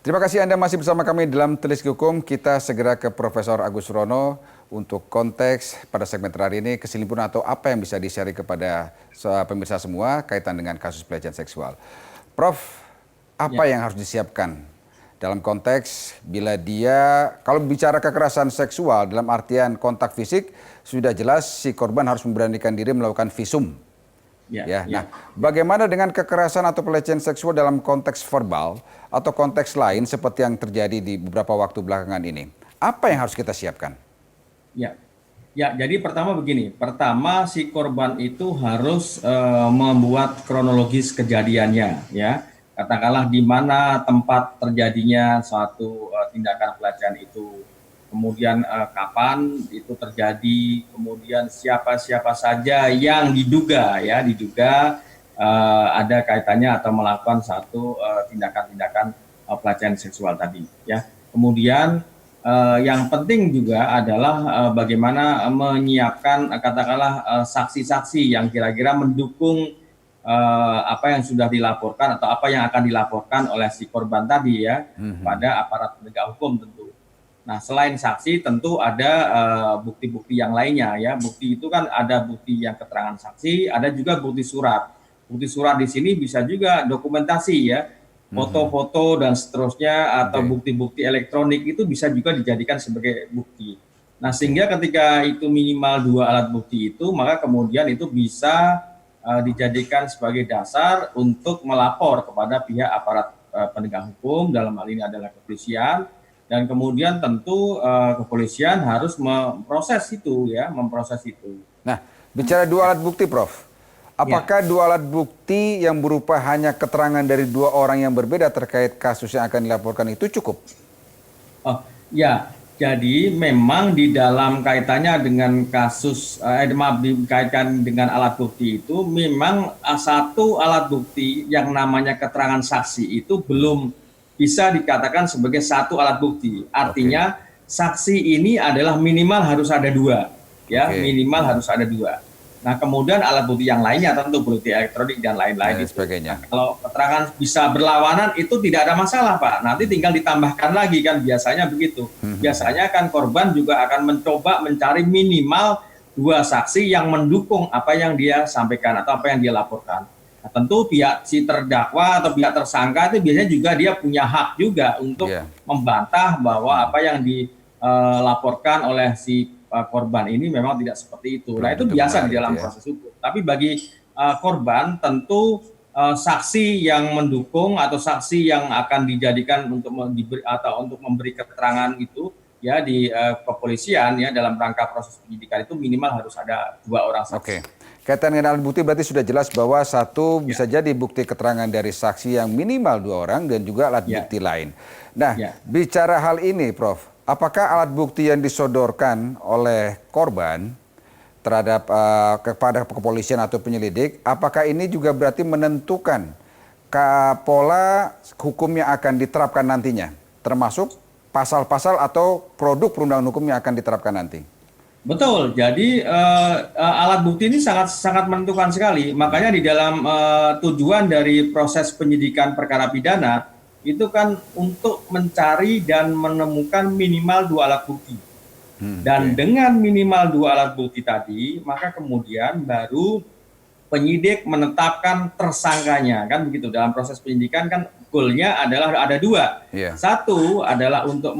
Terima kasih Anda masih bersama kami dalam Telisik Hukum. Kita segera ke Profesor Agus Rono untuk konteks pada segmen terakhir ini, kesimpulan atau apa yang bisa di-share kepada pemirsa semua kaitan dengan kasus pelecehan seksual. Prof, apa yang harus disiapkan dalam konteks bila dia, kalau bicara kekerasan seksual dalam artian kontak fisik, sudah jelas si korban harus memberanikan diri melakukan visum. Nah, bagaimana dengan kekerasan atau pelecehan seksual dalam konteks verbal atau konteks lain seperti yang terjadi di beberapa waktu belakangan ini? Apa yang harus kita siapkan? Jadi pertama begini, pertama si korban itu harus membuat kronologis kejadiannya, ya. Katakanlah di mana tempat terjadinya suatu tindakan pelecehan itu, kemudian kapan itu terjadi, kemudian siapa saja yang diduga ada kaitannya atau melakukan satu tindakan-tindakan pelecehan seksual tadi, ya. Kemudian yang penting juga adalah bagaimana menyiapkan katakanlah saksi-saksi yang kira-kira mendukung apa yang sudah dilaporkan atau apa yang akan dilaporkan oleh si korban tadi, ya, pada aparat penegak hukum tentu. Nah, selain saksi tentu ada bukti-bukti yang lainnya, ya. Bukti itu kan ada bukti yang keterangan saksi, ada juga bukti surat. Bukti surat di sini bisa juga dokumentasi, ya, foto-foto dan seterusnya, atau bukti-bukti elektronik itu bisa juga dijadikan sebagai bukti. Nah, sehingga ketika itu minimal 2 alat bukti itu, maka kemudian itu bisa dijadikan sebagai dasar untuk melapor kepada pihak aparat penegak hukum, dalam hal ini adalah kepolisian. Dan kemudian tentu kepolisian harus memproses itu. Nah, bicara 2 alat bukti, Prof. Apakah 2 alat bukti yang berupa hanya keterangan dari 2 orang yang berbeda terkait kasus yang akan dilaporkan itu cukup? Jadi memang di dalam kaitannya dengan kasus, dikaitkan dengan alat bukti itu, memang satu alat bukti yang namanya keterangan saksi itu belum bisa dikatakan sebagai satu alat bukti. Artinya saksi ini adalah minimal harus ada 2, ya, minimal harus ada 2. Nah, kemudian alat bukti yang lainnya tentu bukti elektronik dan lain-lain itu. Nah, kalau keterangan bisa berlawanan itu tidak ada masalah, Pak. Nanti tinggal ditambahkan lagi, kan, biasanya begitu. Biasanya kan korban juga akan mencoba mencari minimal 2 saksi yang mendukung apa yang dia sampaikan atau apa yang dia laporkan. Nah, tentu pihak si terdakwa atau pihak tersangka itu biasanya juga dia punya hak juga untuk membantah bahwa apa yang dilaporkan oleh si korban ini memang tidak seperti itu. Nah, itu biasa di dalam proses hukum. Tapi bagi korban tentu saksi yang mendukung atau saksi yang akan dijadikan untuk memberi keterangan itu, ya, di kepolisian, ya, dalam rangka proses penyidikan itu minimal harus ada 2 orang saksi. Kaitan dengan alat bukti berarti sudah jelas bahwa satu bisa jadi bukti keterangan dari saksi yang minimal 2 orang dan juga alat bukti lain. Nah, bicara hal ini, Prof, apakah alat bukti yang disodorkan oleh korban terhadap kepada kepolisian atau penyelidik, apakah ini juga berarti menentukan pola hukum yang akan diterapkan nantinya, termasuk pasal-pasal atau produk perundangan hukum yang akan diterapkan nanti? Betul, jadi alat bukti ini sangat menentukan sekali. Makanya di dalam tujuan dari proses penyidikan perkara pidana itu kan untuk mencari dan menemukan minimal 2 alat bukti. Dan dengan minimal 2 alat bukti tadi, maka kemudian baru penyidik menetapkan tersangkanya, kan begitu. Dalam proses penyidikan kan goalnya adalah ada 2. Satu adalah untuk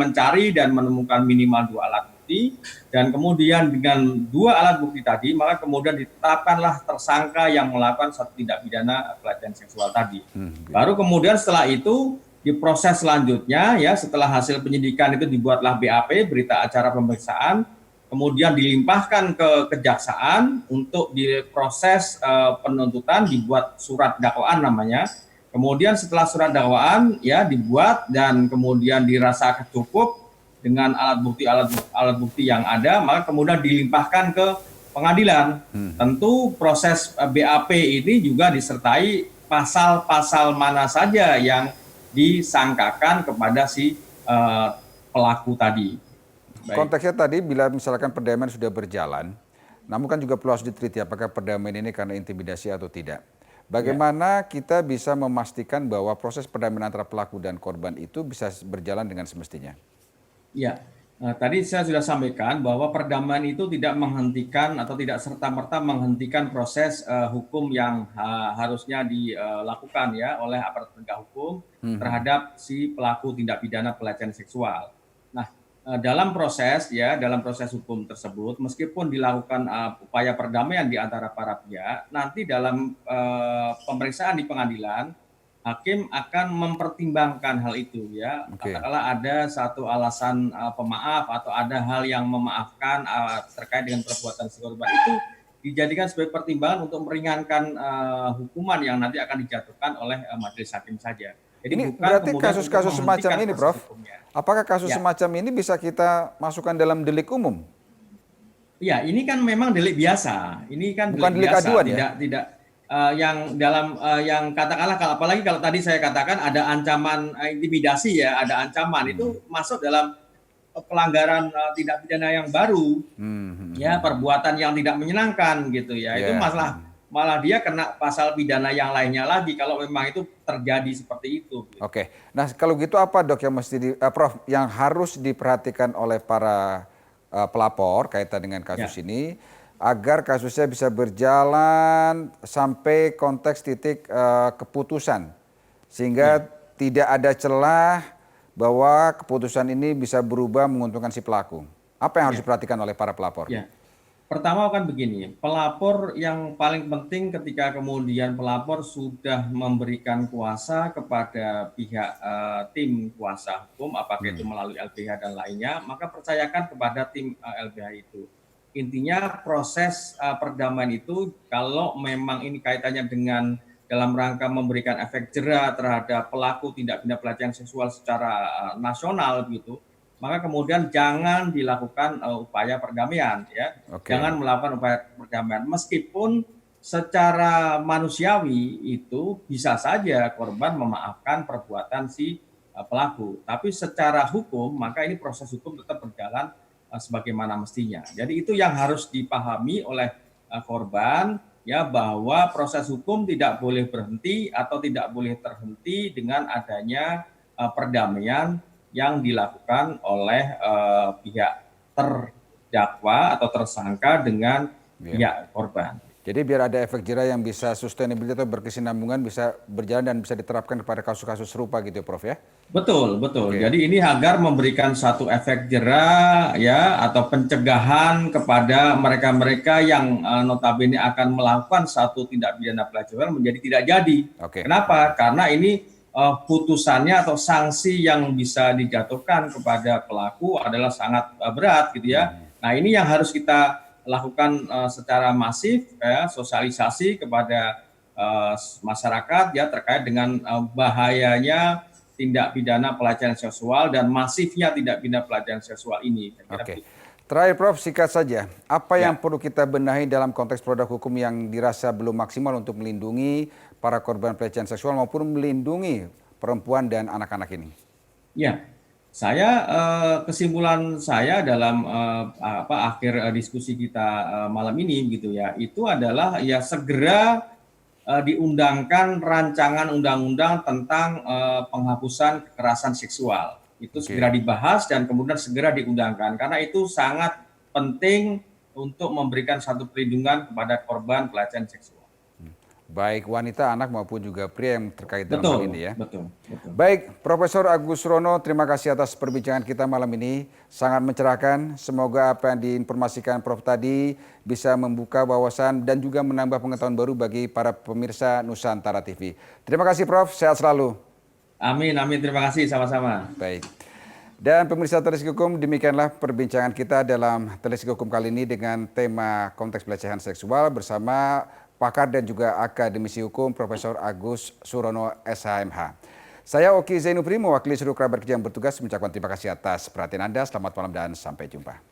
mencari dan menemukan minimal 2 alat bukti, dan kemudian dengan 2 alat bukti tadi maka kemudian ditetapkanlah tersangka yang melakukan satu tindak pidana pelecehan seksual tadi. Baru kemudian setelah itu di proses selanjutnya, ya, setelah hasil penyidikan itu dibuatlah BAP, berita acara pemeriksaan, kemudian dilimpahkan ke kejaksaan untuk diproses penuntutan, dibuat surat dakwaan namanya. Kemudian setelah surat dakwaan, ya, dibuat dan kemudian dirasa cukup dengan alat bukti yang ada, maka kemudian dilimpahkan ke pengadilan. Tentu proses BAP ini juga disertai pasal-pasal mana saja yang disangkakan kepada si pelaku tadi. Konteksnya tadi bila misalkan perdamaian sudah berjalan, namun kan juga perlu harus diteliti apakah perdamaian ini karena intimidasi atau tidak. Bagaimana kita bisa memastikan bahwa proses perdamaian antara pelaku dan korban itu bisa berjalan dengan semestinya? Ya, tadi saya sudah sampaikan bahwa perdamaian itu tidak menghentikan atau tidak serta-merta menghentikan proses hukum yang harusnya dilakukan ya oleh aparat penegak hukum terhadap si pelaku tindak pidana pelecehan seksual. Nah, dalam proses hukum tersebut, meskipun dilakukan upaya perdamaian di antara para pihak, nanti dalam pemeriksaan di pengadilan, hakim akan mempertimbangkan hal itu ya. Oke. Katakanlah ada satu alasan pemaaf atau ada hal yang memaafkan terkait dengan perbuatan si korban itu dijadikan sebagai pertimbangan untuk meringankan hukuman yang nanti akan dijatuhkan oleh majelis hakim saja. Jadi Ini bukan berarti kemudian untuk kasus-kasus semacam menghentikan ini, proses Prof. hukumnya. Apakah kasus Ya. semacam ini bisa kita masukkan dalam delik umum? Iya, ini kan memang delik biasa. Ini kan Bukan delik biasa, aduan ya? tidak yang dalam yang katakanlah apalagi kalau tadi saya katakan ada ancaman intimidasi ya, ada ancaman itu masuk dalam pelanggaran tindak pidana yang baru. Ya, perbuatan yang tidak menyenangkan gitu ya. Itu malah dia kena pasal pidana yang lainnya lagi kalau memang itu terjadi seperti itu. Oke. Nah, kalau gitu apa, Dok, yang mesti Prof, yang harus diperhatikan oleh para pelapor kaitan dengan kasus ini agar kasusnya bisa berjalan sampai konteks titik keputusan sehingga tidak ada celah bahwa keputusan ini bisa berubah menguntungkan si pelaku. Apa yang harus diperhatikan oleh para pelapor? Ya. Pertama kan begini, pelapor yang paling penting ketika kemudian pelapor sudah memberikan kuasa kepada pihak tim kuasa hukum, apakah itu melalui LBH dan lainnya, maka percayakan kepada tim LBH itu. Intinya proses perdamaian itu kalau memang ini kaitannya dengan dalam rangka memberikan efek jera terhadap pelaku tindak pidana pelecehan seksual secara nasional gitu, maka kemudian jangan dilakukan upaya perdamaian ya. Jangan melakukan upaya perdamaian meskipun secara manusiawi itu bisa saja korban memaafkan perbuatan si pelaku, tapi secara hukum maka ini proses hukum tetap berjalan sebagaimana mestinya. Jadi itu yang harus dipahami oleh korban ya, bahwa proses hukum tidak boleh berhenti atau tidak boleh terhenti dengan adanya perdamaian yang dilakukan oleh pihak terdakwa atau tersangka dengan pihak korban. Jadi biar ada efek jera yang bisa sustainability atau berkesinambungan bisa berjalan dan bisa diterapkan kepada kasus-kasus serupa gitu ya, Prof ya? Betul. Jadi ini agar memberikan satu efek jera ya atau pencegahan kepada mereka-mereka yang notabene akan melakukan satu tindak pidana pelecehan menjadi tidak jadi. Kenapa? Karena ini putusannya atau sanksi yang bisa dijatuhkan kepada pelaku adalah sangat berat gitu ya. Nah, ini yang harus kita lakukan secara masif ya, sosialisasi kepada masyarakat ya terkait dengan bahayanya tindak pidana pelecehan seksual dan masifnya tindak pidana pelecehan seksual ini. Terakhir, Prof, singkat saja, apa yang perlu kita benahi dalam konteks produk hukum yang dirasa belum maksimal untuk melindungi para korban pelecehan seksual maupun melindungi perempuan dan anak-anak ini? Ya, kesimpulan saya dalam akhir diskusi kita malam ini gitu ya, itu adalah ya segera diundangkan rancangan undang-undang tentang penghapusan kekerasan seksual. Itu segera dibahas dan kemudian segera diundangkan karena itu sangat penting untuk memberikan satu perlindungan kepada korban pelecehan seksual. Baik wanita, anak maupun juga pria yang terkait dalam hal ini ya. Betul. Baik, Profesor Agus Surono, terima kasih atas perbincangan kita malam ini. Sangat mencerahkan. Semoga apa yang diinformasikan Prof tadi bisa membuka wawasan dan juga menambah pengetahuan baru bagi para pemirsa Nusantara TV. Terima kasih Prof, sehat selalu. Amin, terima kasih sama-sama. Baik. Dan pemirsa Televisi Hukum, demikianlah perbincangan kita dalam Televisi Hukum kali ini dengan tema konteks pelecehan seksual bersama pakar dan juga akademisi hukum Profesor Agus Surono SHMH. Saya Oki Zainupri mewakili seluruh kerabat kerja yang bertugas mengucapkan terima kasih atas perhatian Anda. Selamat malam dan sampai jumpa.